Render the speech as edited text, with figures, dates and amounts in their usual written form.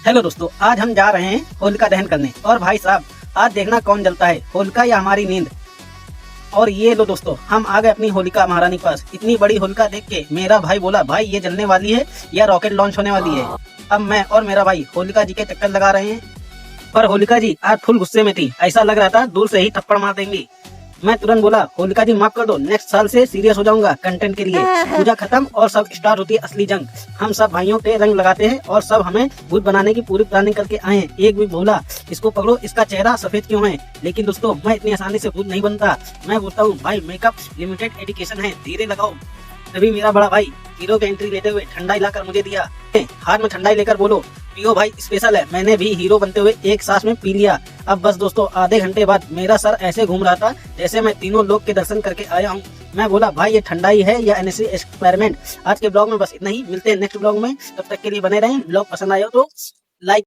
Hello दोस्तों, आज हम जा रहे हैं होलिका दहन करने। और भाई साहब, आज देखना कौन जलता है, होलिका या हमारी नींद। और ये लो दोस्तों, हम आ गए अपनी होलिका महारानी के पास। इतनी बड़ी होलिका देख के मेरा भाई बोला, भाई ये जलने वाली है या रॉकेट लॉन्च होने वाली है। अब मैं और मेरा भाई होलिका जी के चक्कर लगा रहे हैं, पर होलिका जी आज फुल गुस्से में थी। ऐसा लग रहा था दूर से ही थप्पड़ मार देंगी। मैं तुरंत बोला, होलिका जी माफ कर दो, नेक्स्ट साल से सीरियस हो जाऊंगा कंटेंट के लिए। पूजा खत्म और सब स्टार्ट होती है असली जंग। हम सब भाइयों पे रंग लगाते हैं और सब हमें भूत बनाने की पूरी प्लानिंग करके आए हैं। एक भी बोला, इसको पकड़ो, इसका चेहरा सफेद क्यों है। लेकिन दोस्तों, मैं इतनी आसानी से भूत नहीं बनता। मैं बोलता हूँ, भाई मेकअप लिमिटेड एडिकेशन है, धीरे लगाओ। तभी मेरा बड़ा भाई हीरो की एंट्री लेते हुए ठंडाई लाकर मुझे दिया। हाथ में ठंडाई लेकर बोलो, पियो भाई, स्पेशल है। मैंने भी हीरो बनते हुए एक सांस में पी लिया। अब बस दोस्तों, आधे घंटे बाद मेरा सर ऐसे घूम रहा था जैसे मैं तीनों लोग के दर्शन करके आया हूँ। मैं बोला, भाई ये ठंडाई है या एनएससी एक्सपेरिमेंट। आज के ब्लॉग में बस इतना ही, मिलते हैं नेक्स्ट ब्लॉग में। तब तक के लिए बने रहें। ब्लॉग पसंद आया तो लाइक